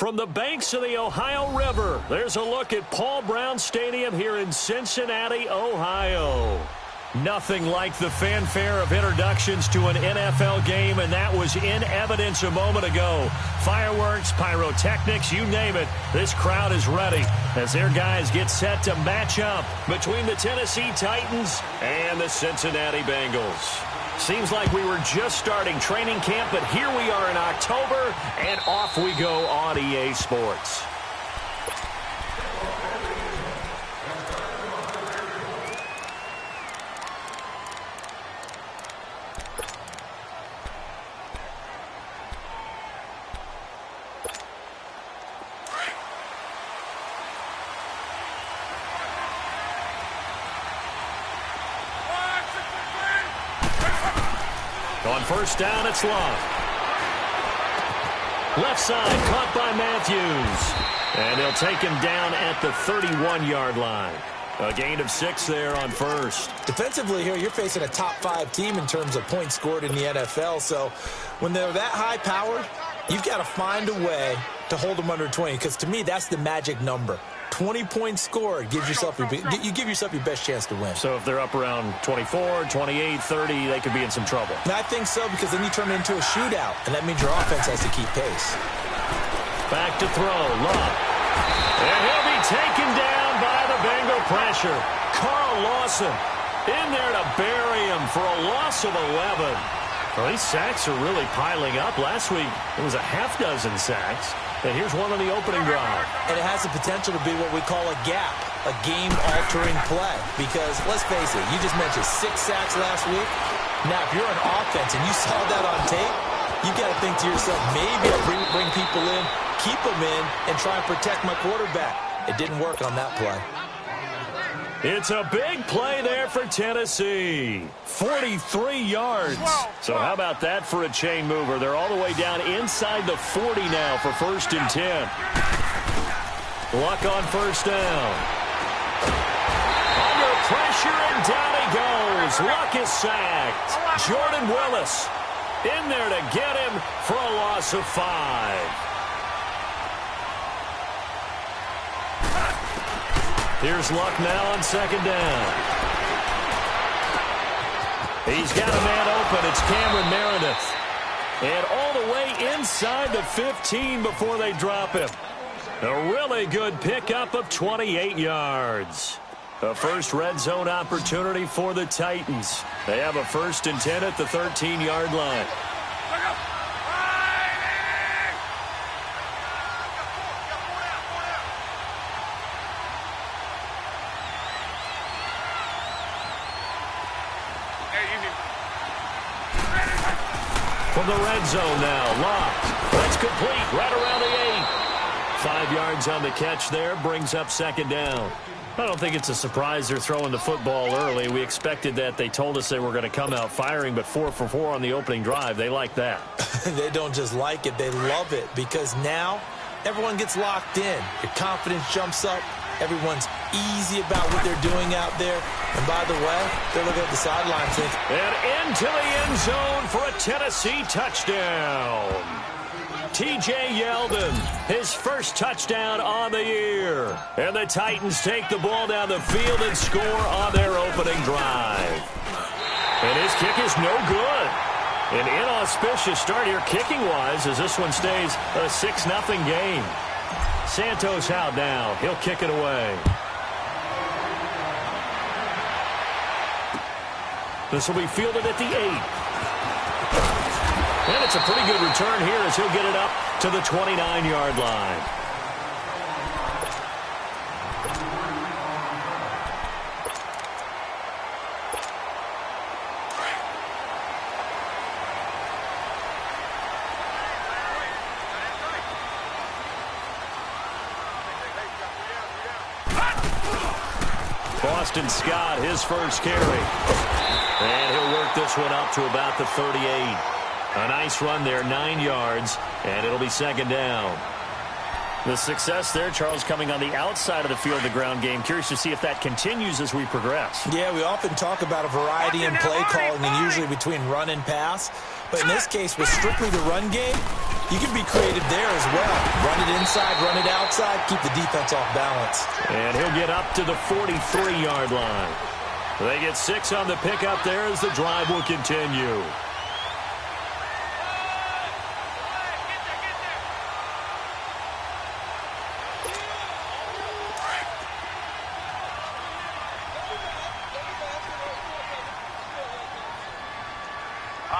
from the banks of the Ohio River, there's a look at Paul Brown Stadium here in Cincinnati, Ohio. Nothing like the fanfare of introductions to an NFL game, and that was in evidence a moment ago. Fireworks, pyrotechnics, you name it. This crowd is ready as their guys get set to match up between the Tennessee Titans and the Cincinnati Bengals. Seems like we were just starting training camp, but here we are in October, and off we go on EA Sports. On first down, it's Love. Left side, caught by Matthews. And they'll take him down at the 31-yard line. A gain of 6 there on first. Defensively here, you're facing a top-5 team in terms of points scored in the NFL. So when they're that high-powered, you've got to find a way to hold them under 20. Because to me, that's the magic number. 20 points scored gives yourself you give yourself your best chance to win. So if they're up around 24, 28, 30, they could be in some trouble. And I think so, because then you turn it into a shootout, and that means your offense has to keep pace. Back to throw, Love. And he'll be taken down by the Bengal pressure. Carl Lawson in there to bury him for a loss of 11. Well, these sacks are really piling up. Last week, it was a half dozen sacks. And here's one on the opening drive. And it has the potential to be what we call a gap, a game-altering play. Because, let's face it, you just mentioned 6 sacks last week. Now, if you're an offense and you saw that on tape, you got to think to yourself, maybe I'll bring people in, keep them in, and try and protect my quarterback. It didn't work on that play. It's a big play there for Tennessee. 43 yards. So how about that for a chain mover? They're all the way down inside the 40 now for 1st and 10. Luck on first down. Under pressure, and down he goes. Luck is sacked. Jordan Willis in there to get him for a loss of 5. Here's Luck now on 2nd down. He's got a man open. It's Cameron Meredith. And all the way inside the 15 before they drop him. A really good pickup of 28 yards. A first red zone opportunity for the Titans. They have a 1st and 10 at the 13-yard line. From the red zone now, locked. That's complete, right around the 8. 5 yards on the catch there, brings up 2nd down. I don't think it's a surprise they're throwing the football early. We expected that. They told us they were going to come out firing, but 4 for 4 on the opening drive. They like that. They don't just like it, they love it, because now everyone gets locked in. Your confidence jumps up. Everyone's easy about what they're doing out there. And by the way, they're looking at the sidelines. And into the end zone for a Tennessee touchdown. T.J. Yeldon, his first touchdown on the year. And the Titans take the ball down the field and score on their opening drive. And his kick is no good. An inauspicious start here kicking-wise as this one stays a 6-0 game. Santos out now. He'll kick it away. This will be fielded at the 8. And it's a pretty good return here as he'll get it up to the 29-yard line. Boston Scott, his first carry. And he'll work this one up to about the 38. A nice run there, 9 yards, and it'll be 2nd down. The success there, Charles, coming on the outside of the field, the ground game. Curious to see if that continues as we progress. Yeah, we often talk about a variety in play calling and usually between run and pass. But in this case, with strictly the run game, you can be creative there as well. Run it inside, run it outside, keep the defense off balance. And he'll get up to the 43-yard line. They get 6 on the pickup there as the drive will continue.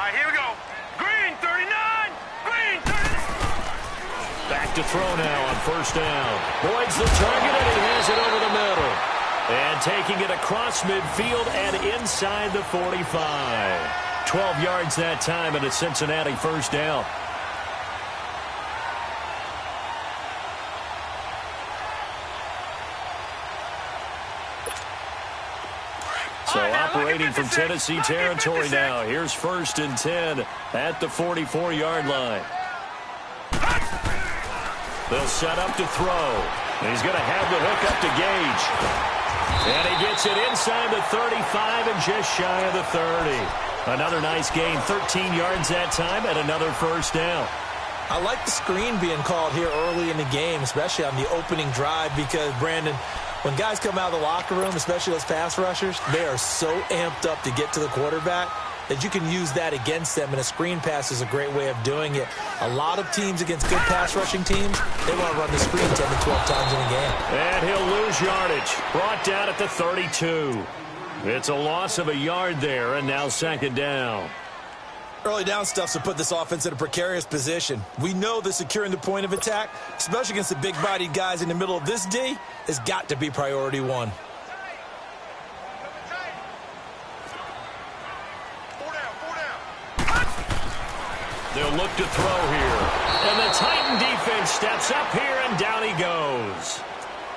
Here we go. Green 39. Green 39. Back to throw now on first down. Boyd's the target, and he has it over the middle. And taking it across midfield and inside the 45. 12 yards that time, and a Cincinnati first down. So operating from Tennessee territory now. Here's 1st and 10 at the 44-yard line. They'll set up to throw. And he's going to have the hook up to Gage. And he gets it inside the 35 and just shy of the 30. Another nice gain, 13 yards that time, and another first down. I like the screen being called here early in the game, especially on the opening drive, because, Brandon, when guys come out of the locker room, especially those pass rushers, they are so amped up to get to the quarterback that you can use that against them, and a screen pass is a great way of doing it. A lot of teams against good pass rushing teams, they want to run the screen 10 to 12 times in a game. And he'll lose yardage. Brought down at the 32. It's a loss of a yard there, and now 2nd down. Early down stuff to put this offense in a precarious position. We know that securing the point of attack, especially against the big-bodied guys in the middle of this D, has got to be priority one. They'll look to throw here. And the Titan defense steps up here, and down he goes.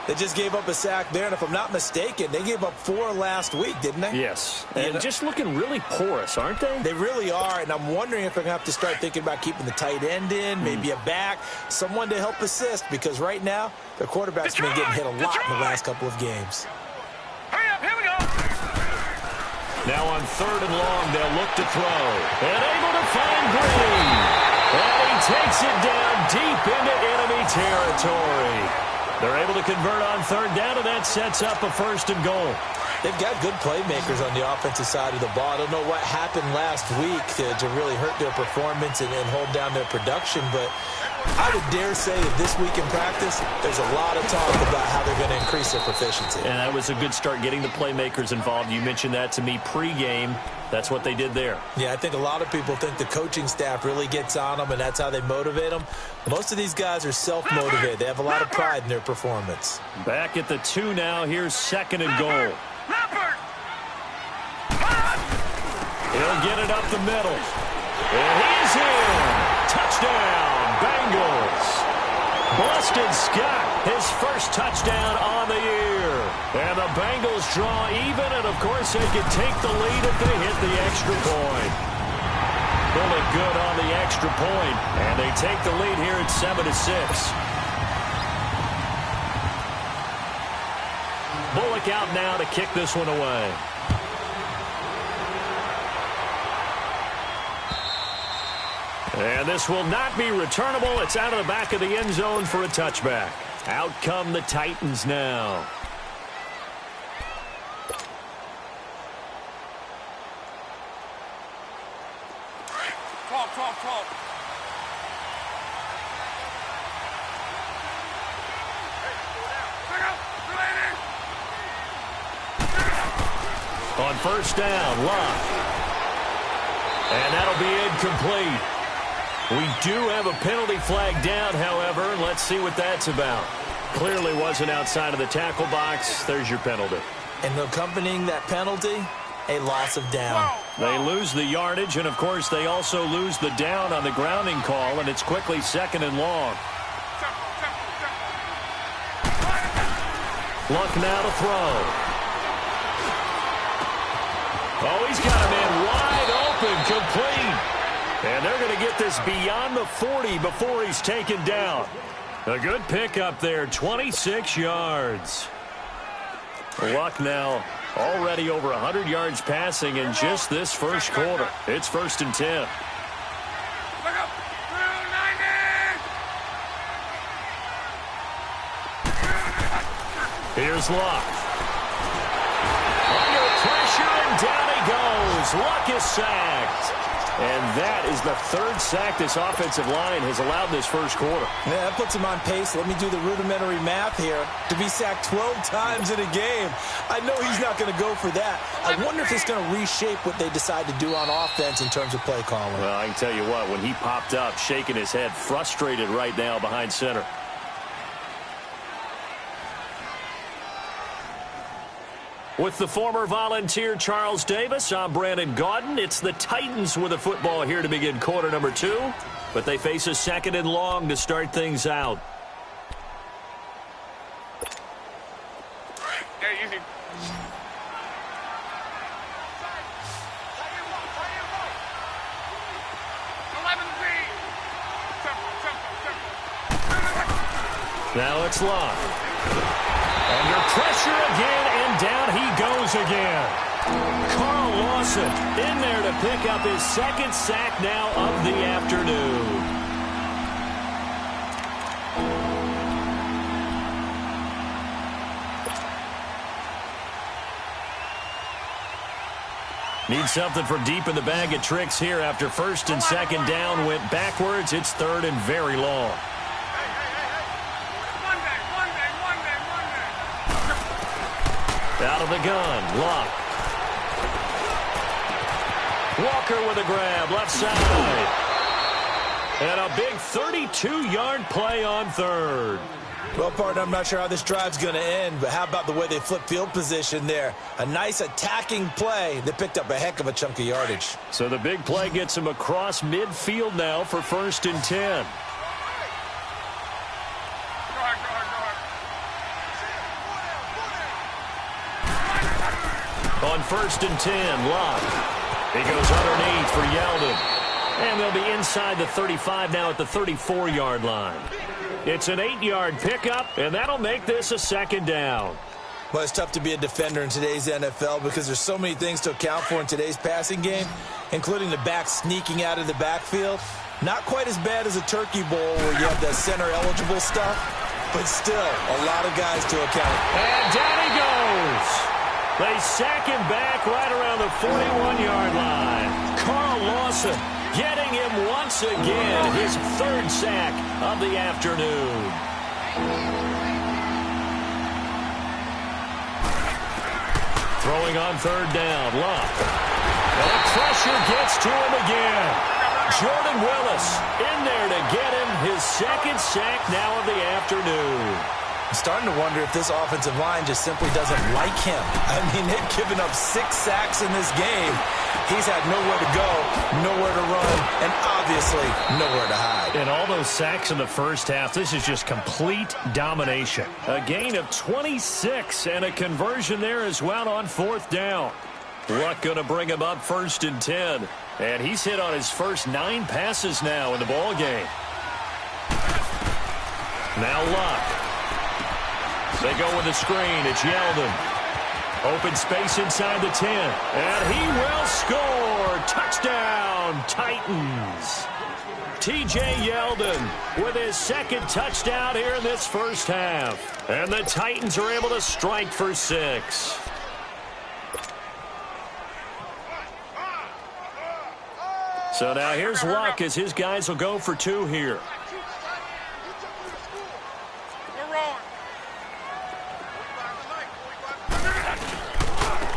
They just gave up a sack there, and if I'm not mistaken, they gave up 4 last week, didn't they? Yes, and just looking really porous, aren't they? They really are, and I'm wondering if they're going to have to start thinking about keeping the tight end in, maybe a back, someone to help assist, because right now, their quarterback's been getting hit a lot in the last couple of games. Hurry up, here we go. Now on 3rd and long, they'll look to throw. And able to find Green. And he takes it down deep into enemy territory. They're able to convert on 3rd down, and that sets up a 1st and goal. They've got good playmakers on the offensive side of the ball. I don't know what happened last week to really hurt their performance and hold down their production, but I would dare say that this week in practice, there's a lot of talk about how they're going to increase their proficiency. And that was a good start getting the playmakers involved. You mentioned that to me pregame. That's what they did there. Yeah, I think a lot of people think the coaching staff really gets on them, and that's how they motivate them. Most of these guys are self-motivated. They have a lot of pride in their performance. Back at the 2 now. Here's 2nd and goal. He'll get it up the middle. And he's in. Touchdown, Bengals. Boston Scott, his first touchdown on the year. And the Bengals draw even, and of course they can take the lead if they hit the extra point. Bullock good on the extra point, and they take the lead here at 7-6. Bullock out now to kick this one away. And this will not be returnable. It's out of the back of the end zone for a touchback. Out come the Titans now. On 1st down, Locke. And that'll be incomplete. We do have a penalty flag down, however. Let's see what that's about. Clearly wasn't outside of the tackle box. There's your penalty. And accompanying that penalty, a loss of down. They lose the yardage, and, of course, they also lose the down on the grounding call, and it's quickly 2nd and long. Luck now to throw. Oh, he's got a man wide open, complete. And they're going to get this beyond the 40 before he's taken down. A good pickup there, 26 yards. Luck now already over 100 yards passing in just this first quarter. It's 1st and 10. Here's Luck. Under pressure, and down he goes. Luck is sacked. And that is the 3rd sack this offensive line has allowed this first quarter. Yeah, that puts him on pace. Let me do the rudimentary math here. To be sacked 12 times in a game. I know he's not going to go for that. I wonder if it's going to reshape what they decide to do on offense in terms of play calling. Well, I can tell you what, when he popped up, shaking his head, frustrated right now behind center. With the former Volunteer Charles Davis, I'm Brandon Gaudin. It's the Titans with the football here to begin quarter number 2. But they face a 2nd and long to start things out. Yeah, easy. Now it's Luck. Under pressure again, and down he goes again. Carl Lawson in there to pick up his 2nd sack now of the afternoon. Need something for deep in the bag of tricks here after 1st and 2nd down went backwards. It's 3rd and very long. Out of the gun, Luck. Walker with a grab, left side. And a big 32-yard play on 3rd. Well, partner, I'm not sure how this drive's going to end, but how about the way they flip field position there? A nice attacking play that picked up a heck of a chunk of yardage. So the big play gets him across midfield now for 1st and 10. On 1st and 10, Luck. He goes underneath for Yeldon. And they'll be inside the 35 now at the 34-yard line. It's an 8-yard pickup, and that'll make this a 2nd down. Well, it's tough to be a defender in today's NFL because there's so many things to account for in today's passing game, including the back sneaking out of the backfield. Not quite as bad as a turkey bowl where you have the center-eligible stuff, but still a lot of guys to account. And down he goes. They sack him back right around the 41-yard line. Carl Lawson getting him once again, his 3rd sack of the afternoon. Throwing on 3rd down, Luck. And pressure gets to him again. Jordan Willis in there to get him his 2nd sack now of the afternoon. I'm starting to wonder if this offensive line just simply doesn't like him. I mean, they've given up 6 sacks in this game. He's had nowhere to go, nowhere to run, and obviously nowhere to hide. And all those sacks in the first half, this is just complete domination. A gain of 26 and a conversion there as well on 4th down. Luck going to bring him up 1st and 10. And he's hit on his first 9 passes now in the ball game. Now Luck. They go with a screen. It's Yeldon. Open space inside the 10. And he will score. Touchdown, Titans. T.J. Yeldon with his 2nd touchdown here in this first half. And the Titans are able to strike for 6. So now here's Luck as his guys will go for 2 here.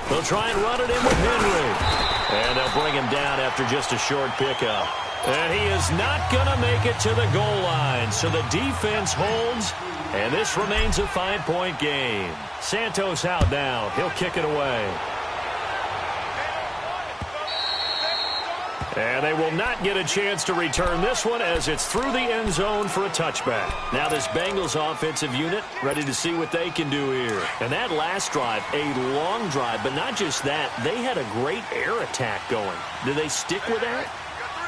They'll try and run it in with Henry. And they'll bring him down after just a short pickup. And he is not going to make it to the goal line. So the defense holds, and this remains a 5-point game. Santos out now. He'll kick it away. And they will not get a chance to return this one as it's through the end zone for a touchback. Now this Bengals offensive unit ready to see what they can do here. And that last drive, a long drive, but not just that. They had a great air attack going. Do they stick with that?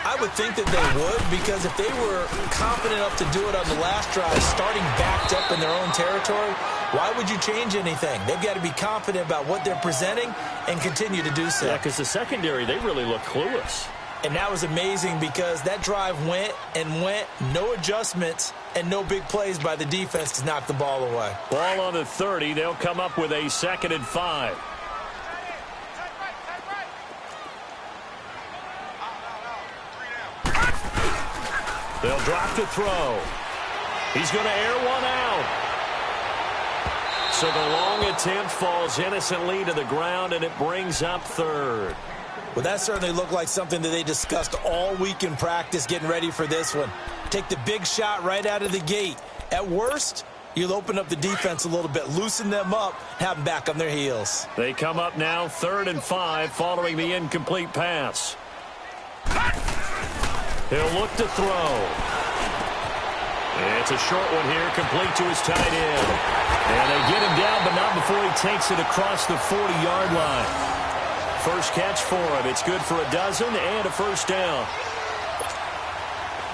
I would think that they would, because if they were confident enough to do it on the last drive, starting backed up in their own territory, why would you change anything? They've got to be confident about what they're presenting and continue to do so. Yeah, because the secondary, they really look clueless. And that was amazing because that drive went and went, no adjustments, and no big plays by the defense to knock the ball away. Ball on the 30. They'll come up with a 2nd and 5. They'll drop to throw. He's going to air one out. So the long attempt falls innocently to the ground, and it brings up 3rd. Well, that certainly looked like something that they discussed all week in practice getting ready for this one. Take the big shot right out of the gate. At worst, you'll open up the defense a little bit, loosen them up, have them back on their heels. They come up now 3rd and 5 following the incomplete pass. He'll look to throw. It's a short one here, complete to his tight end. And they get him down, but not before he takes it across the 40-yard line. First catch for him. It's good for a dozen and a first down.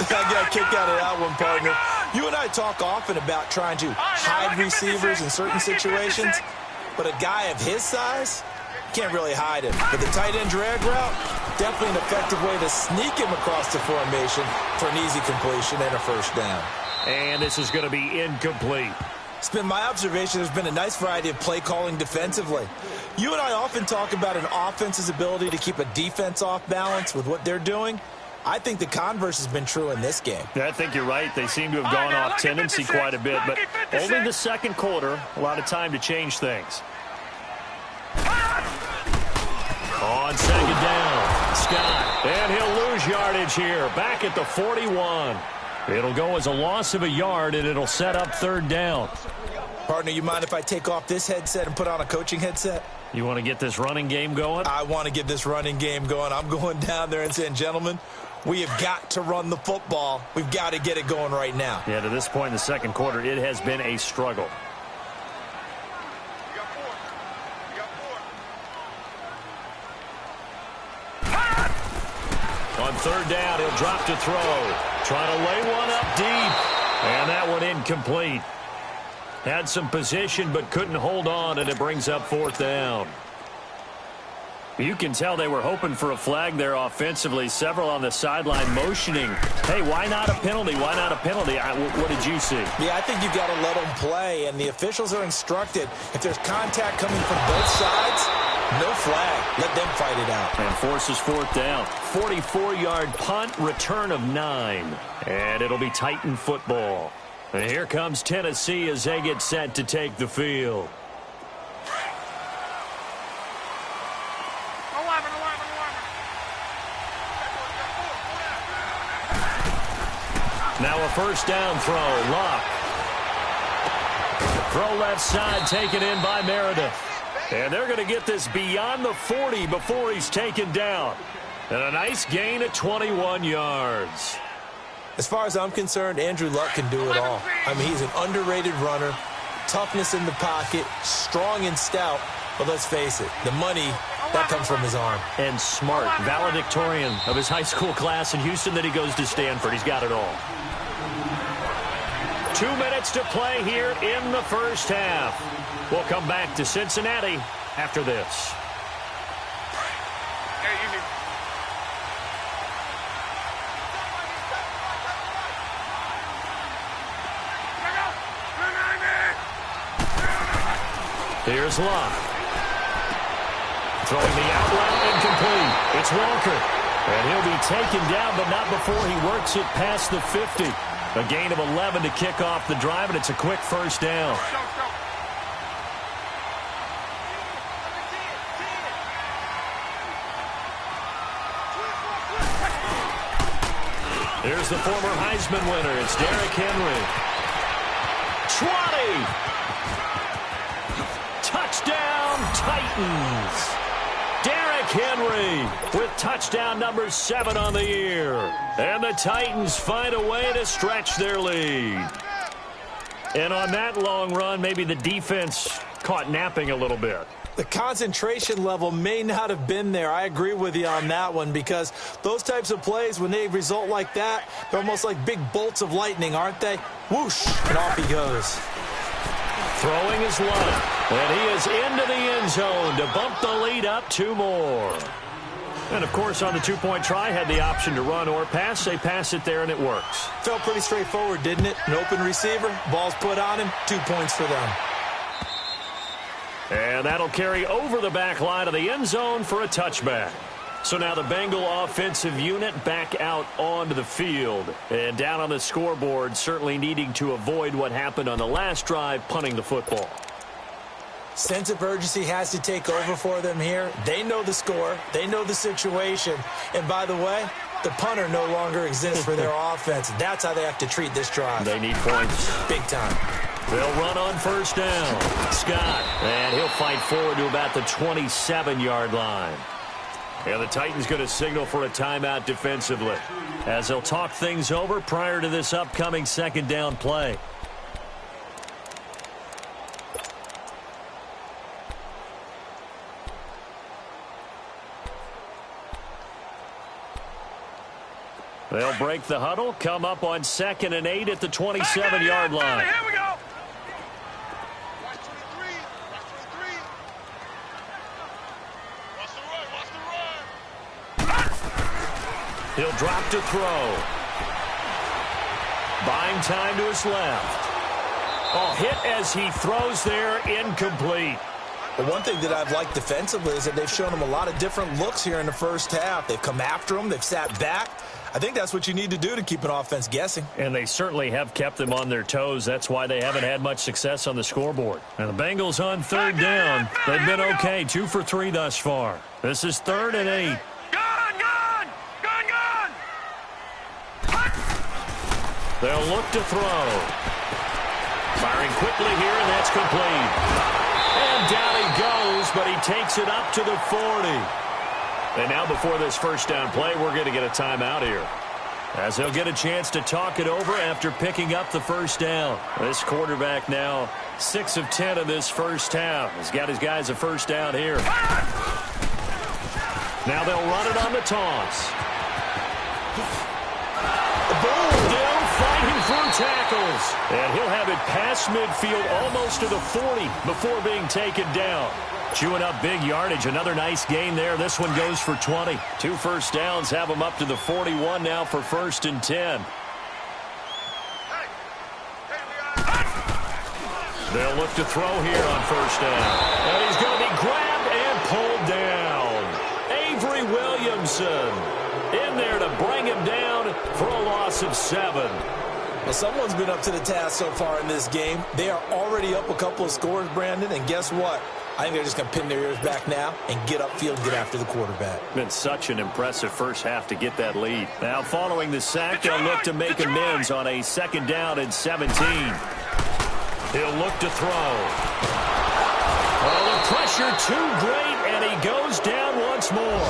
I got a kick out of that one, partner. You and I talk often about trying to hide receivers in certain situations, but a guy of his size can't really hide him. But the tight end drag route, definitely an effective way to sneak him across the formation for an easy completion and a first down. And this is going to be incomplete. It's been my observation there's been a nice variety of play calling defensively. You and I often talk about an offense's ability to keep a defense off balance with what they're doing. I think the converse has been true in this game. Yeah, I think you're right. They seem to have gone off tendency quite a bit, but only the second quarter, a lot of time to change things. On 2nd down, Scott. And he'll lose yardage here, back at the 41. It'll go as a loss of a yard, and it'll set up 3rd down. Partner, you mind if I take off this headset and put on a coaching headset? You want to get this running game going? I want to get this running game going. I'm going down there and saying, gentlemen, we have got to run the football. We've got to get it going right now. Yeah, to this point in the second quarter, it has been a struggle. On 3rd down, he'll drop to throw. Trying to lay one up deep. And that one incomplete. Had some position but couldn't hold on, and it brings up 4th down. You can tell they were hoping for a flag there offensively. Several on the sideline motioning. Hey, why not a penalty? Why not a penalty? What did you see? Yeah, I think you've got to let them play, and the officials are instructed. If there's contact coming from both sides, no flag. Let them fight it out. And forces 4th down. 44-yard punt, return of 9. And it'll be Titan football. And here comes Tennessee as they get set to take the field. Now a first down throw. Luck. Throw left side, taken in by Meredith. And they're going to get this beyond the 40 before he's taken down. And a nice gain of 21 yards. As far as I'm concerned, Andrew Luck can do it all. I mean, he's an underrated runner, toughness in the pocket, strong and stout. But let's face it, the money, that comes from his arm. And smart, valedictorian of his high school class in Houston, then he goes to Stanford. He's got it all. 2 minutes to play here in the first half. We'll come back to Cincinnati after this. Here's Luck. Throwing the outlet, incomplete. It's Walker. And he'll be taken down, but not before he works it past the 50. A gain of 11 to kick off the drive, and it's a quick first down. Here's the former Heisman winner. It's Derrick Henry. 20. Touchdown, Titans. Derrick Henry with touchdown number 7 on the year. And the Titans find a way to stretch their lead. And on that long run, maybe the defense caught napping a little bit. The concentration level may not have been there. I agree with you on that one, because those types of plays, when they result like that, they're almost like big bolts of lightning, aren't they? Whoosh, and off he goes. Throwing his left, and he is into the end zone to bump the lead up 2 more. And, of course, on the two-point try, had the option to run or pass. They pass it there, and it works. Felt pretty straightforward, didn't it? An open receiver, ball's put on him, 2 points for them. And that'll carry over the back line of the end zone for a touchback. So now the Bengal offensive unit back out onto the field. And down on the scoreboard, certainly needing to avoid what happened on the last drive, punting the football. Sense of urgency has to take over for them here. They know the score. They know the situation. And by the way, the punter no longer exists for their offense. That's how they have to treat this drive. They need points. Big time. They'll run on first down. Scott, and he'll fight forward to about the 27-yard line. And the Titans going to signal for a timeout defensively, as they'll talk things over prior to this upcoming second down play. They'll break the huddle, come up on 2nd and 8 at the 27-yard line. Here we go. He'll drop to throw. Buying time to his left. Oh, hit as he throws there, incomplete. The one thing that I've liked defensively is that they've shown him a lot of different looks here in the first half. They've come after him. They've sat back. I think that's what you need to do to keep an offense guessing. And they certainly have kept them on their toes. That's why they haven't had much success on the scoreboard. And the Bengals on 3rd down. They've been okay, 2 for 3 thus far. This is 3rd and 8. They'll look to throw. Firing quickly here, and that's complete. And down he goes, but he takes it up to the 40. And now before this first down play, we're going to get a timeout here, as they'll get a chance to talk it over after picking up the first down. This quarterback now 6 of 10 in this first half. He's got his guys a first down here. Now they'll run it on the toss. Still fighting through tackles. And he'll have it past midfield almost to the 40 before being taken down. Chewing up big yardage. Another nice gain there. This one goes for 20. 2 first downs have him up to the 41 now for 1st and 10. They'll look to throw here on first down. And he's going to be grabbed and pulled down. Avery Williamson in there to bring him down for a loss of 7. Well, someone's been up to the task so far in this game. They are already up a couple of scores, Brandon, and guess what? I think they're just going to pin their ears back now and get upfield and get after the quarterback. Been such an impressive first half to get that lead. Now following the sack, they'll look to make amends on a 2nd down and 17. He'll look to throw. Well, the pressure too great, and he goes down once more.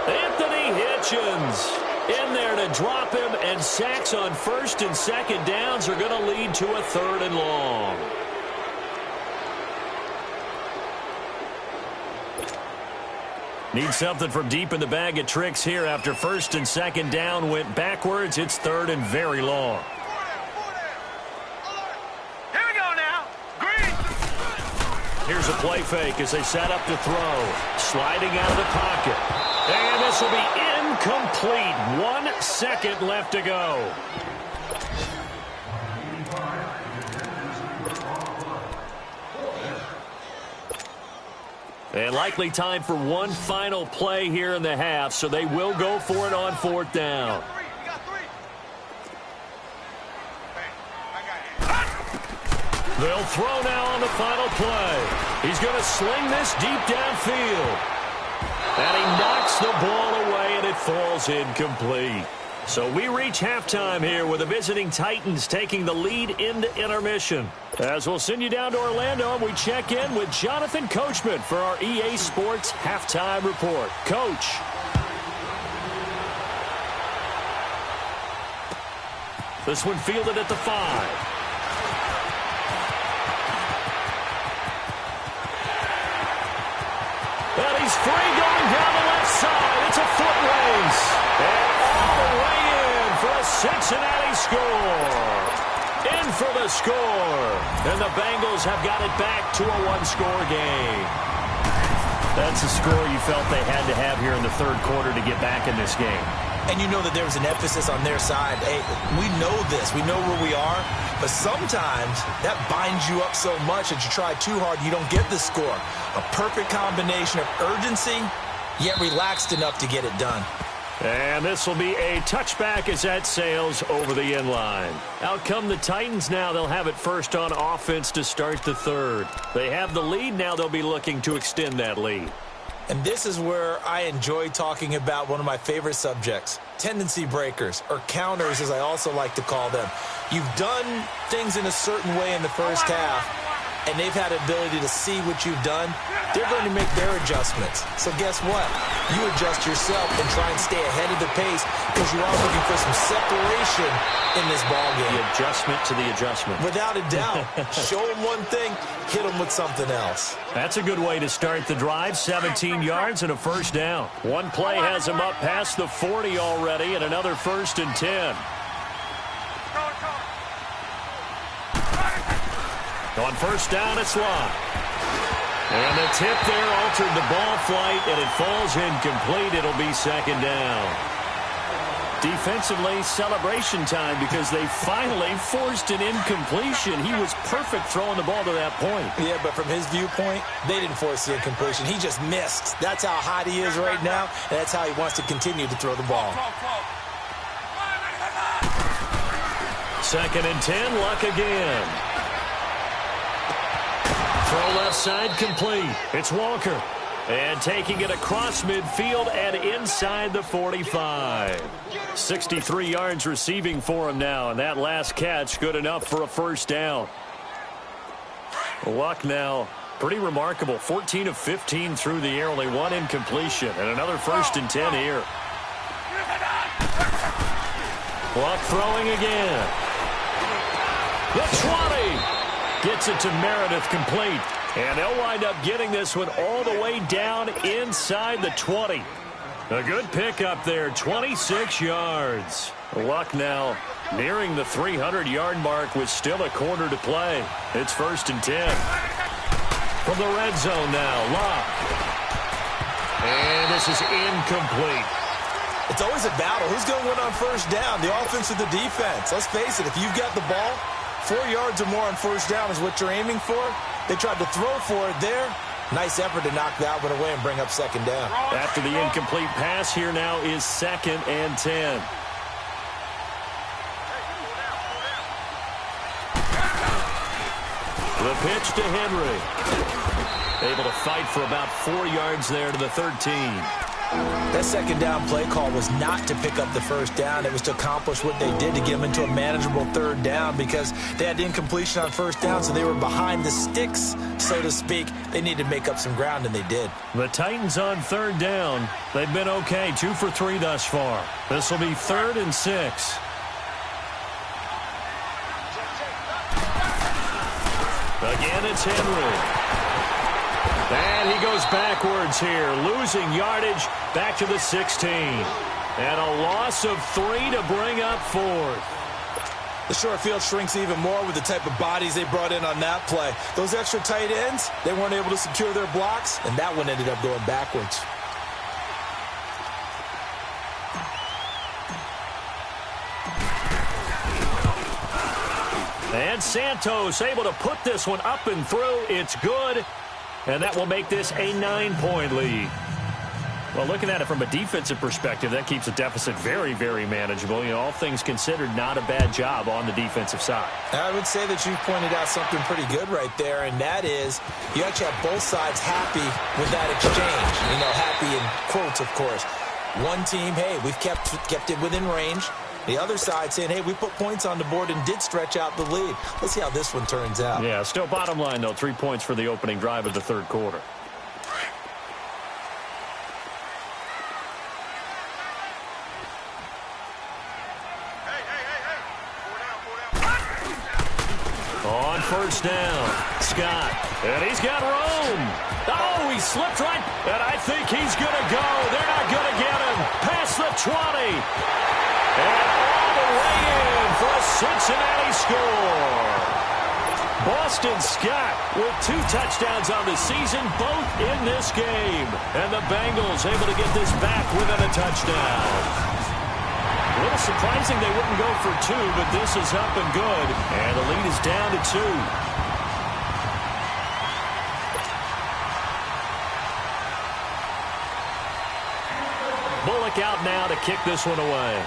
Anthony Hitchens in there to drop him, and sacks on 1st and 2nd downs are going to lead to a 3rd and long. Need something from deep in the bag of tricks here after 1st and 2nd down went backwards. It's 3rd and very long. Here we go now. Green. Here's a play fake as they set up to throw. Sliding out of the pocket. And this will be incomplete. 1 second left to go. And likely time for one final play here in the half, so they will go for it on 4th down. They'll throw now on the final play. He's going to sling this deep downfield. And he knocks the ball away, and it falls incomplete. So we reach halftime here with the visiting Titans taking the lead into intermission. As we'll send you down to Orlando, and we check in with Jonathan Coachman for our EA Sports Halftime Report. Coach. This one fielded at the 5. free going down the left side. It's a foot race. And all the way in for a Cincinnati score. In for the score. And the Bengals have got it back to a one-score game. That's a score you felt they had to have here in the third quarter to get back in this game. And you know that there was an emphasis on their side. Hey, we know this. We know where we are. But sometimes that binds you up so much that you try too hard, you don't get the score. A perfect combination of urgency, yet relaxed enough to get it done. And this will be a touchback as that sails over the end line. Out come the Titans now. They'll have it first on offense to start the third. They have the lead. Now they'll be looking to extend that lead. And this is where I enjoy talking about one of my favorite subjects, tendency breakers, or counters as I also like to call them. You've done things in a certain way in the first half, and they've had the ability to see what you've done. They're going to make their adjustments. So guess what? You adjust yourself and try and stay ahead of the pace because you are looking for some separation in this ballgame. The adjustment to the adjustment. Without a doubt. Show them one thing, hit them with something else. That's a good way to start the drive. 17 yards and a first down. One play has them up past the 40 already, and another 1st and 10. On first down, it's Locke. And the tip there altered the ball flight, and it falls incomplete. It'll be 2nd down. Defensively, celebration time because they finally forced an incompletion. He was perfect throwing the ball to that point. Yeah, but from his viewpoint, they didn't force the incompletion. He just missed. That's how hot he is right now, and that's how he wants to continue to throw the ball. 2nd and 10, Luck again. Throw left side complete. It's Walker. And taking it across midfield and inside the 45. 63 yards receiving for him now. And that last catch good enough for a first down. Luck now pretty remarkable. 14 of 15 through the air. Only one incompletion. And another 1st and 10 here. Luck throwing again. The 20. Gets it to Meredith complete. And they'll wind up getting this one all the way down inside the 20. A good pickup there, 26 yards. Luck now nearing the 300-yard mark with still a quarter to play. It's 1st and 10. From the red zone now, Luck. And this is incomplete. It's always a battle. Who's going to win on first down, the offense or the defense? Let's face it, if you've got the ball, 4 yards or more on first down is what you're aiming for. They tried to throw for it there. Nice effort to knock that one away and bring up 2nd down. After the incomplete pass, here now is 2nd and 10. The pitch to Henry. Able to fight for about 4 yards there to the 13. That 2nd down play call was not to pick up the first down. It was to accomplish what they did to get them into a manageable 3rd down because they had incompletion on first down, so they were behind the sticks, so to speak. They needed to make up some ground, and they did. The Titans on 3rd down. They've been okay, 2 for 3 thus far. This will be 3rd and 6. Again, it's Henry. And he goes backwards here, losing yardage back to the 16. And a loss of 3 to bring up 4th. The short field shrinks even more with the type of bodies they brought in on that play. Those extra tight ends, they weren't able to secure their blocks, and that one ended up going backwards. And Santos able to put this one up and through. It's good. And that will make this a 9-point lead. Well, looking at it from a defensive perspective, that keeps the deficit very, very manageable. You know, all things considered, not a bad job on the defensive side. I would say that you pointed out something pretty good right there, and that is you actually have both sides happy with that exchange. You know, happy in quotes, of course. One team, hey, we've kept it within range. The other side saying, hey, we put points on the board and did stretch out the lead. Let's see how this one turns out. Yeah, still bottom line, though, 3 points for the opening drive of the third quarter. On first down. Scott, and he's got room. Oh, he slipped right, and I think he's going to go. They're not going to get him. Past the 20. And all the way in for a Cincinnati score. Boston Scott with 2 touchdowns on the season, both in this game. And the Bengals able to get this back within a touchdown. A little surprising they wouldn't go for 2, but this is up and good. And the lead is down to 2. Bullock out now to kick this one away.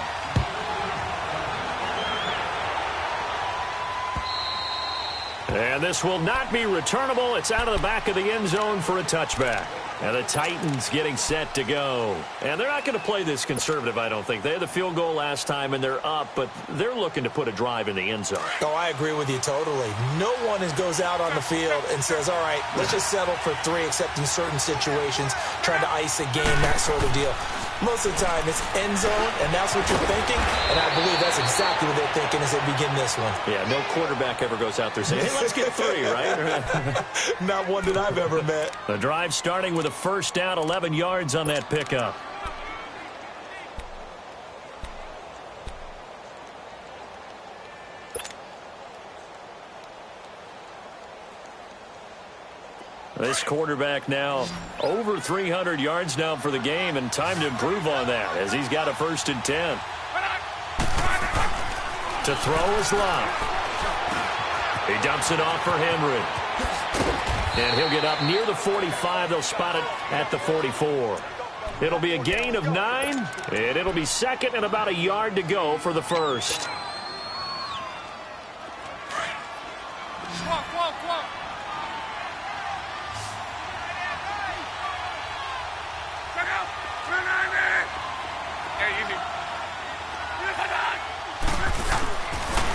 And this will not be returnable. It's out of the back of the end zone for a touchback. And the Titans getting set to go. And they're not going to play this conservative, I don't think. They had the field goal last time, and they're up, but they're looking to put a drive in the end zone. Oh, I agree with you totally. No one goes out on the field and says, all right, let's just settle for 3, except in certain situations, trying to ice a game, that sort of deal. Most of the time, it's end zone, and that's what you're thinking, and I believe that's exactly what they're thinking as they begin this one. Yeah, no quarterback ever goes out there saying, hey, let's get 3, right? Not one that I've ever met. The drive starting with a first down, 11 yards on that pickup. This quarterback now over 300 yards now for the game, and time to improve on that as he's got a 1st and 10. To throw is Love. He dumps it off for Henry. And he'll get up near the 45. They'll spot it at the 44. It'll be a gain of 9, and it'll be second and about a yard to go for the first.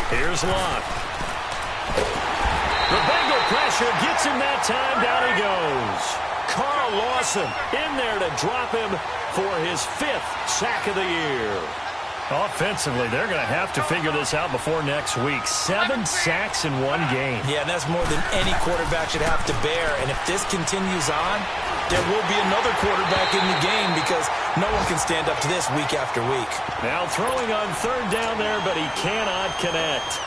Here's Locke. The Bengal pressure gets him that time. Down he goes. Carl Lawson in there to drop him for his 5th sack of the year. Offensively, they're going to have to figure this out before next week. 7 sacks in one game. Yeah, and that's more than any quarterback should have to bear. And if this continues on, there will be another quarterback in the game because no one can stand up to this week after week. Now throwing on 3rd down there, but he cannot connect.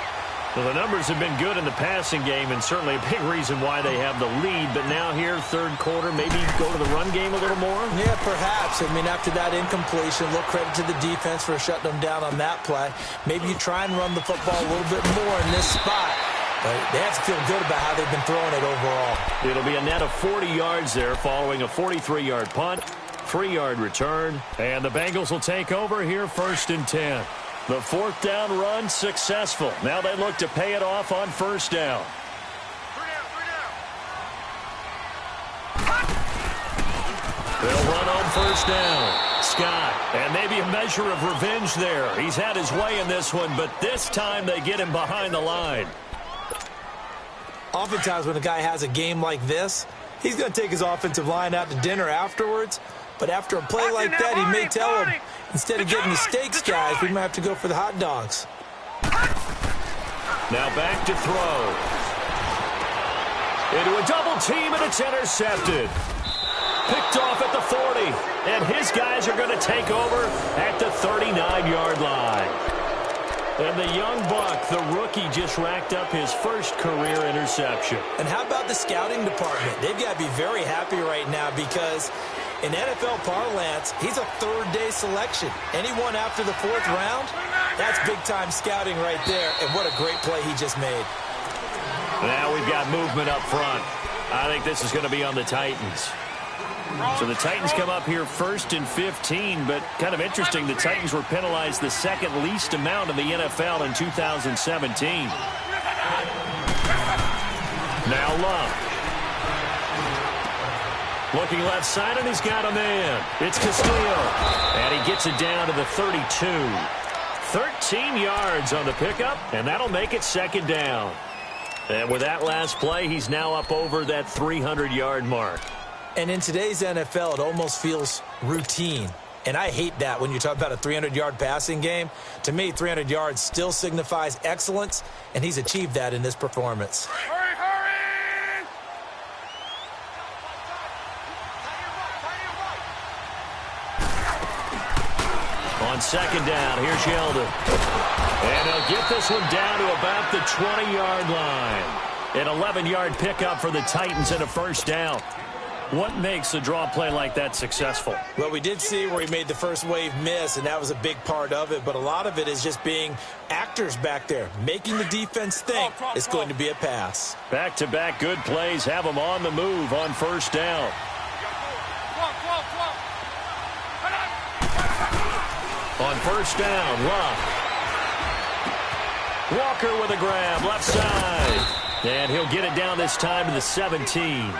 Well, the numbers have been good in the passing game, and certainly a big reason why they have the lead. But now here, 3rd quarter, maybe go to the run game a little more? Yeah, perhaps. I mean, after that incompletion, a little credit to the defense for shutting them down on that play. Maybe you try and run the football a little bit more in this spot. But they have to feel good about how they've been throwing it overall. It'll be a net of 40 yards there following a 43-yard punt, 3-yard return. And the Bengals will take over here, 1st and 10. The 4th down run successful. Now they look to pay it off on 1st down. They'll run on 1st down. Scott, and maybe a measure of revenge there. He's had his way in this one, but this time they get him behind the line. Oftentimes when a guy has a game like this, he's going to take his offensive line out to dinner afterwards. But after a play like that, he may tell him, instead of getting the steaks, guys, we might have to go for the hot dogs. Now back to throw. Into a double team, and it's intercepted. Picked off at the 40. And his guys are going to take over at the 39-yard line. And the young buck, the rookie, just racked up his 1st career interception. And how about the scouting department? They've got to be very happy right now because in NFL parlance, he's a 3rd-day selection. Anyone after the 4th round, that's big-time scouting right there. And what a great play he just made. Now we've got movement up front. I think this is going to be on the Titans. So the Titans come up here 1st and 15, but kind of interesting, the Titans were penalized the 2nd least amount in the NFL in 2017. Now Love. Looking left side, and he's got a man. It's Castillo. And he gets it down to the 32. 13 yards on the pickup, and that'll make it 2nd down. And with that last play, he's now up over that 300-yard mark. And in today's NFL, it almost feels routine. And I hate that when you talk about a 300-yard passing game. To me, 300 yards still signifies excellence, and he's achieved that in this performance. Hurry, hurry! On second down, here's Yeldon. And he'll get this one down to about the 20-yard line. An 11-yard pickup for the Titans and a first down. What makes a draw play like that successful? Well, we did see where he made the first wave miss, and that was a big part of it. But a lot of it is just being actors back there, making the defense think it's going to be a pass. Back-to-back good plays have them on the move on first down. On first down, Luck. Walker with a grab, left side. And he'll get it down this time to the 17.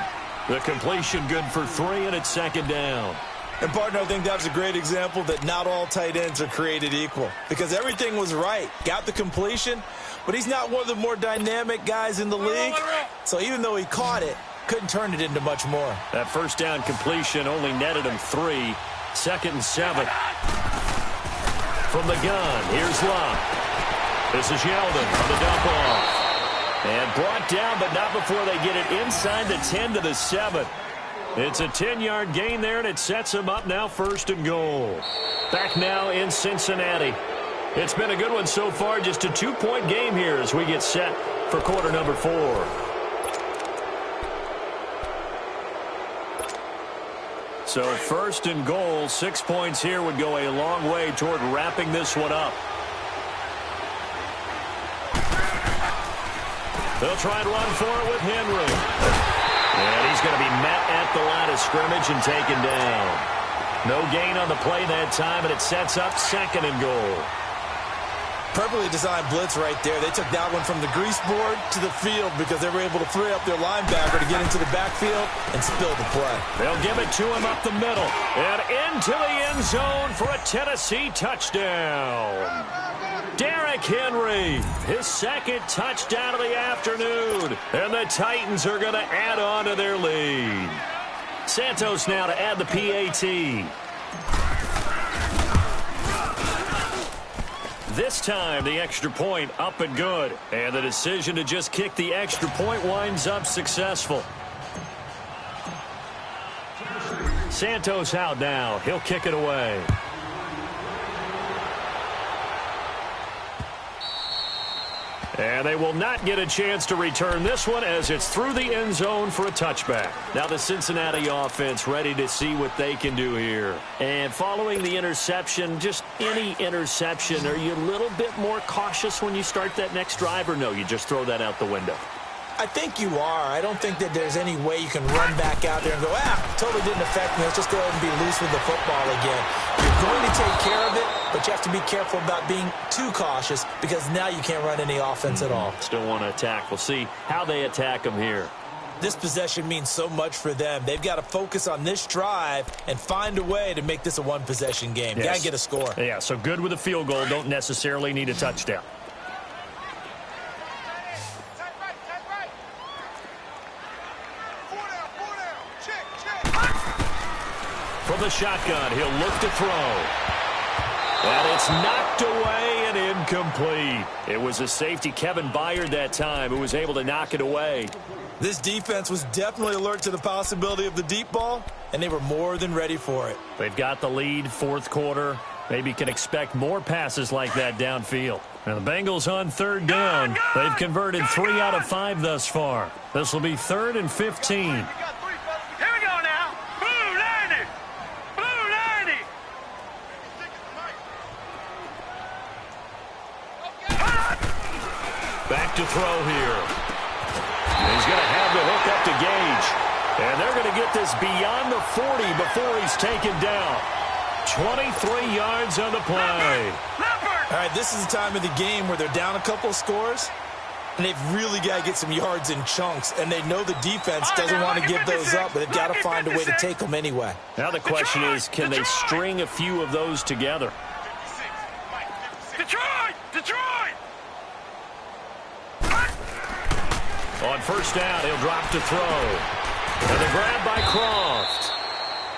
The completion good for 3, and it's second down. And, partner, I think that was a great example that not all tight ends are created equal. Because everything was right. Got the completion, but he's not one of the more dynamic guys in the league. So even though he caught it, couldn't turn it into much more. That first down completion only netted him 3. Second and 7. From the gun, here's Luck. This is Yeldon on the dump off. And brought down, but not before they get it inside the 10 to the 7. It's a 10-yard gain there, and it sets him up now first and goal. Back now in Cincinnati. It's been a good one so far, just a 2-point game here as we get set for quarter number 4. So first and goal, 6 points here would go a long way toward wrapping this one up. They'll try and run for it with Henry. And he's going to be met at the line of scrimmage and taken down. No gain on the play that time, and it sets up second and goal. Perfectly designed blitz right there. They took that one from the grease board to the field because they were able to free up their linebacker to get into the backfield and spill the play. They'll give it to him up the middle and into the end zone for a Tennessee touchdown. Derrick Henry, his second touchdown of the afternoon, and the Titans are going to add on to their lead. Santos now to add the PAT. This time, the extra point up and good. And the decision to just kick the extra point winds up successful. Santos out now. He'll kick it away. And they will not get a chance to return this one as it's through the end zone for a touchback. Now the Cincinnati offense ready to see what they can do here. And following the interception, just any interception, are you a little bit more cautious when you start that next drive, or no, you just throw that out the window? I think you are. I don't think that there's any way you can run back out there and go, totally didn't affect me. Let's just go ahead and be loose with the football again. You're going to take care of it, but you have to be careful about being too cautious because now you can't run any offense at all. Still want to attack. We'll see how they attack them here. This possession means so much for them. They've got to focus on this drive and find a way to make this a one-possession game. Yes. Got to get a score. Yeah, so good with a field goal. Don't necessarily need a touchdown. From the shotgun, he'll look to throw. And it's knocked away and incomplete. It was a safety, Kevin Byard, that time, who was able to knock it away. This defense was definitely alert to the possibility of the deep ball, and they were more than ready for it. They've got the lead, fourth quarter. Maybe can expect more passes like that downfield. Now the Bengals on third down. They've converted 3 out of 5 thus far. This will be 3rd and 15. Back to throw here. He's going to have the hook up to Gage. And they're going to get this beyond the 40 before he's taken down. 23 yards on the play. All right, this is the time of the game where they're down a couple of scores, and they've really got to get some yards in chunks. And they know the defense doesn't want to give those up, but they've got to find a way to take them anyway. Now the question is, can they string a few of those together? Detroit! On first down, he'll drop to throw. And the grab by Croft.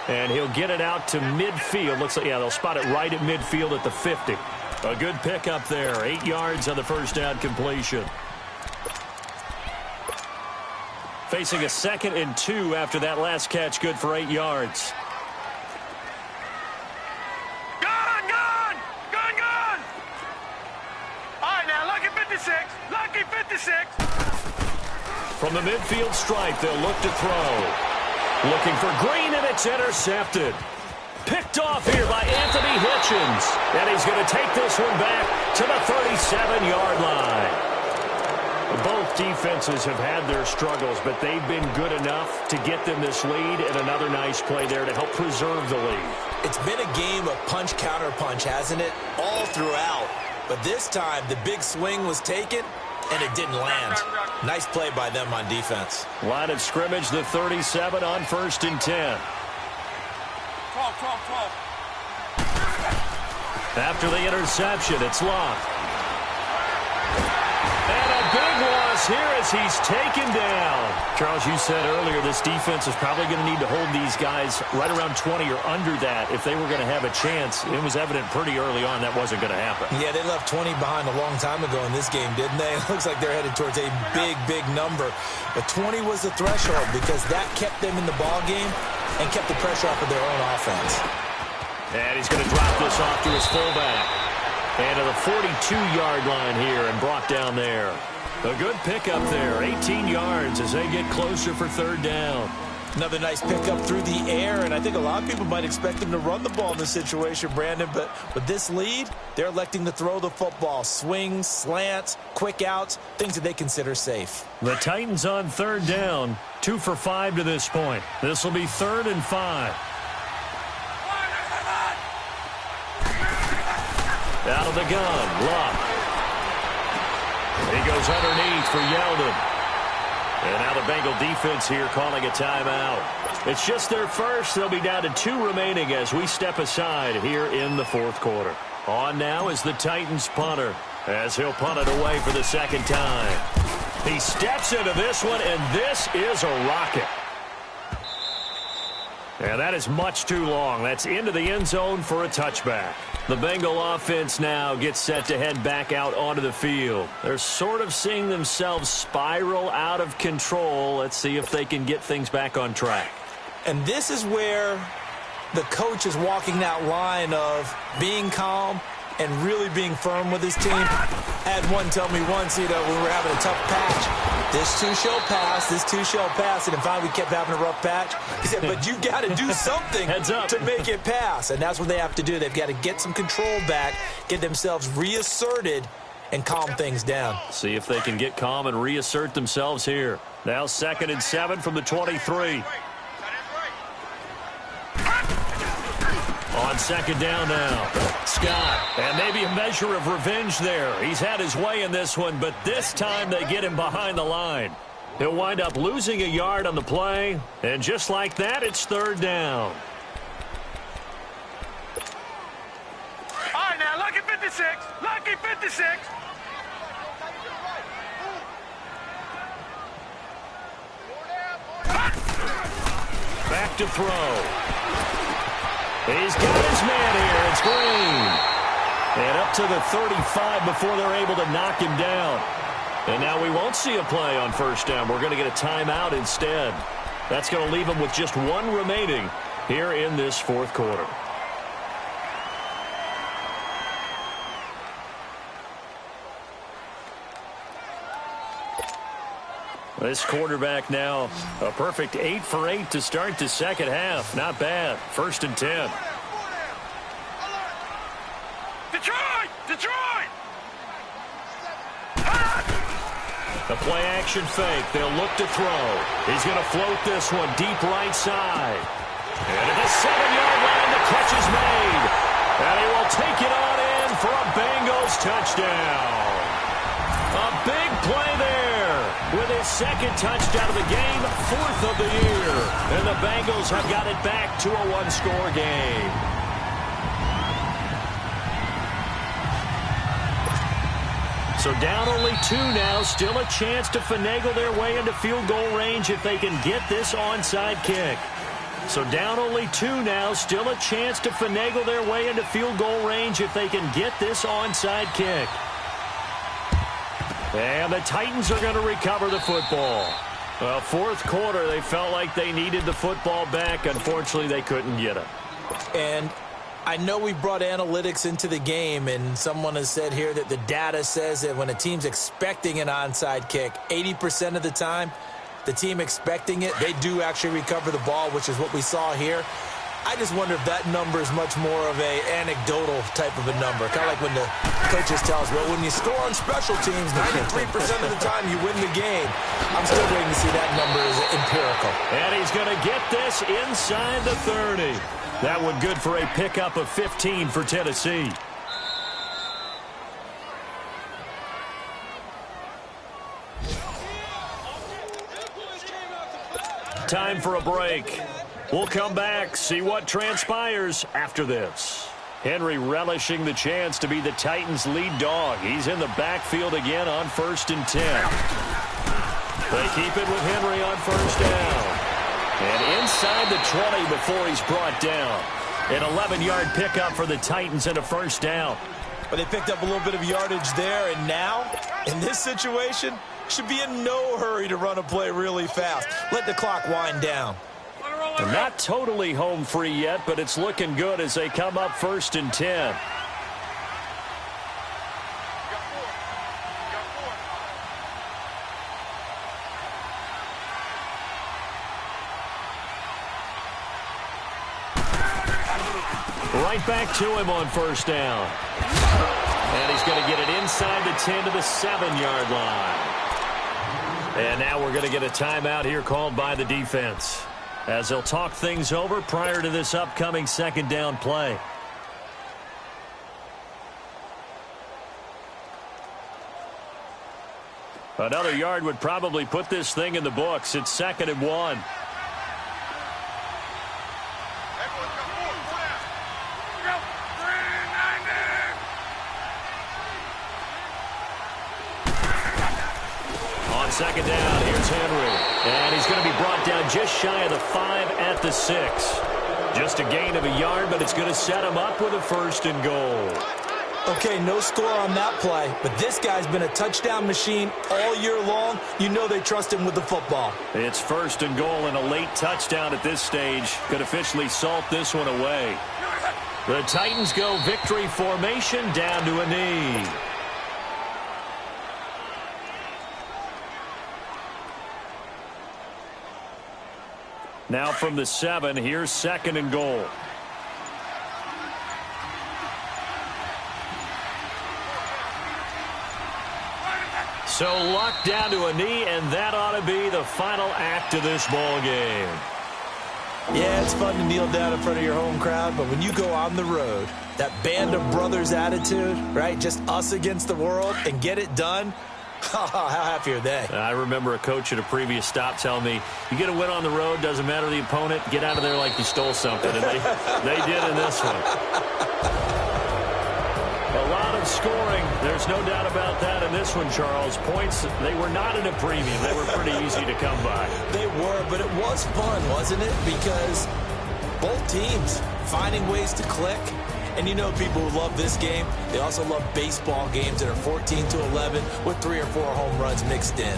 And he'll get it out to midfield. Looks like, yeah, they'll spot it right at midfield at the 50. A good pickup there. 8 yards on the first down completion. Facing a 2nd and 2 after that last catch. Good for 8 yards. Gone! Gone! Gone! Gone! All right, now, lucky 56. Lucky 56. From the midfield stripe, they'll look to throw. Looking for Green, and it's intercepted. Picked off here by Anthony Hitchens. And he's going to take this one back to the 37-yard line. Both defenses have had their struggles, but they've been good enough to get them this lead, and another nice play there to help preserve the lead. It's been a game of punch-counter-punch, hasn't it? All throughout. But this time, the big swing was taken, and it didn't land. Nice play by them on defense. Line of scrimmage, the 37 on 1st and 10. 12, 12, 12. After the interception, it's locked. And a big loss here as he's taken down. Charles, you said earlier this defense is probably going to need to hold these guys right around 20 or under that if they were going to have a chance. It was evident pretty early on that wasn't going to happen. Yeah, they left 20 behind a long time ago in this game, didn't they? It looks like they're headed towards a big, big number. But 20 was the threshold because that kept them in the ball game and kept the pressure off of their own offense. And he's going to drop this off to his fullback. And to the 42-yard line here and brought down there. A good pickup there, 18 yards as they get closer for 3rd down. Another nice pickup through the air, and I think a lot of people might expect them to run the ball in this situation, Brandon, but with this lead, they're electing to throw the football. Swings, slants, quick outs, things that they consider safe. The Titans on 3rd down, 2 for 5 to this point. This will be 3rd and 5. Out of the gun, Luck. He goes underneath for Yeldon. And now the Bengal defense here calling a timeout. It's just their first. They'll be down to 2 remaining as we step aside here in the 4th quarter. On now is the Titans punter as he'll punt it away for the 2nd time. He steps into this one, and this is a rocket. And that is much too long. That's into the end zone for a touchback. The Bengal offense now gets set to head back out onto the field. They're sort of seeing themselves spiral out of control. Let's see if they can get things back on track. And this is where the coach is walking that line of being calm and really being firm with his team. I had one tell me once, when we were having a tough patch, this too shall pass, this too shall pass, and finally we kept having a rough patch. He said, but you got to do something to make it pass, and that's what they have to do. They've got to get some control back, get themselves reasserted, and calm things down. See if they can get calm and reassert themselves here. Now 2nd and 7 from the 23. On 2nd down now, Scott. And maybe a measure of revenge there. He's had his way in this one, but this time they get him behind the line. He'll wind up losing a yard on the play, and just like that, it's 3rd down. All right, now, lucky 56. Lucky 56. Back to throw. He's got his man here. It's Green. And up to the 35 before they're able to knock him down. And now we won't see a play on 1st down. We're going to get a timeout instead. That's going to leave them with just 1 remaining here in this 4th quarter. This quarterback now, a perfect 8 for 8 to start the 2nd half. Not bad. 1st and 10. Detroit! Detroit! The play action fake. They'll look to throw. He's going to float this one deep right side. And at the 7-yard line, the catch is made. And he will take it on in for a Bengals touchdown. A big play there with his 2nd touchdown of the game, 4th of the year. And the Bengals have got it back to a 1-score game. So down only 2 now, still a chance to finagle their way into field goal range if they can get this onside kick. So down only 2 now. Still a chance to finagle their way into field goal range if they can get this onside kick. And the Titans are going to recover the football. Well, fourth quarter, they felt like they needed the football back. Unfortunately, they couldn't get it. And I know we brought analytics into the game, and someone has said here that the data says that when a team's expecting an onside kick, 80% of the time, the team expecting it, they do actually recover the ball, which is what we saw here. I just wonder if that number is much more of a anecdotal type of a number. Kind of like when the coaches tell us, well, when you score on special teams, 93% of the time you win the game. I'm still waiting to see that number is empirical. And he's going to get this inside the 30. That one good for a pickup of 15 for Tennessee. Time for a break. We'll come back, see what transpires after this. Henry relishing the chance to be the Titans' lead dog. He's in the backfield again on 1st and 10. They keep it with Henry on 1st down. And inside the 20 before he's brought down. An 11-yard pickup for the Titans and a 1st down. But they picked up a little bit of yardage there, and now, in this situation, should be in no hurry to run a play really fast. Let the clock wind down. And not totally home free yet, but it's looking good as they come up 1st and 10. Right back to him on 1st down. And he's going to get it inside the 10 to the 7-yard line. And now we're going to get a timeout here called by the defense, as they'll talk things over prior to this upcoming 2nd down play. Another yard would probably put this thing in the books. It's 2nd and 1. On 2nd down, here's Henry. And he's going to be brought down just shy of the 5 at the 6. Just a gain of a yard, but it's going to set him up with a 1st and goal. Okay, no score on that play, but this guy's been a touchdown machine all year long. You know they trust him with the football. It's 1st and goal, and a late touchdown at this stage could officially salt this one away. The Titans go victory formation down to a knee. Now from the 7, here's 2nd and goal. So Luck down to a knee, and that ought to be the final act of this ball game. Yeah, it's fun to kneel down in front of your home crowd, but when you go on the road, that band of brothers attitude, right, just us against the world, and get it done, how happy are they? I remember a coach at a previous stop telling me, you get a win on the road, doesn't matter the opponent, get out of there like you stole something. And they did in this one. A lot of scoring. There's no doubt about that in this one, Charles. Points, they were not at a premium. They were pretty easy to come by. They were, but it was fun, wasn't it? Because both teams finding ways to click. And you know people who love this game, they also love baseball games that are 14-11 with 3 or 4 home runs mixed in.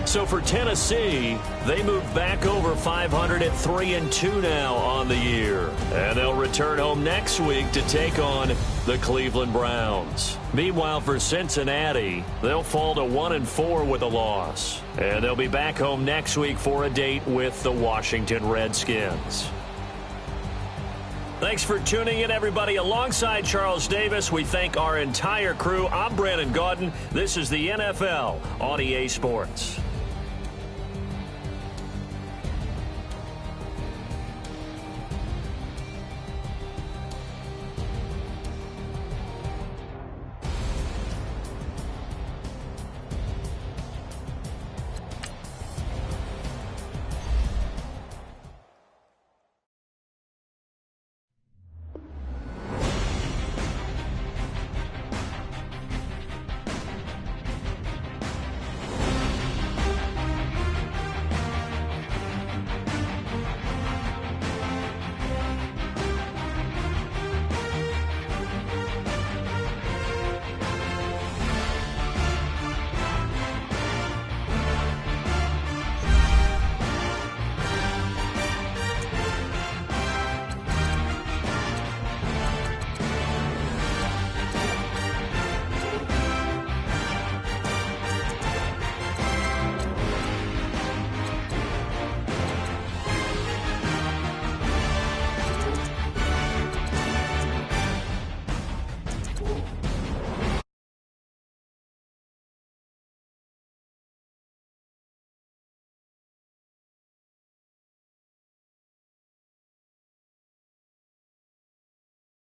So for Tennessee, they move back over 500 at 3-2 now on the year. And they'll return home next week to take on the Cleveland Browns. Meanwhile, for Cincinnati, they'll fall to 1-4 with a loss. And they'll be back home next week for a date with the Washington Redskins. Thanks for tuning in, everybody. Alongside Charles Davis, we thank our entire crew. I'm Brandon Gaudin. This is the NFL on EA Sports.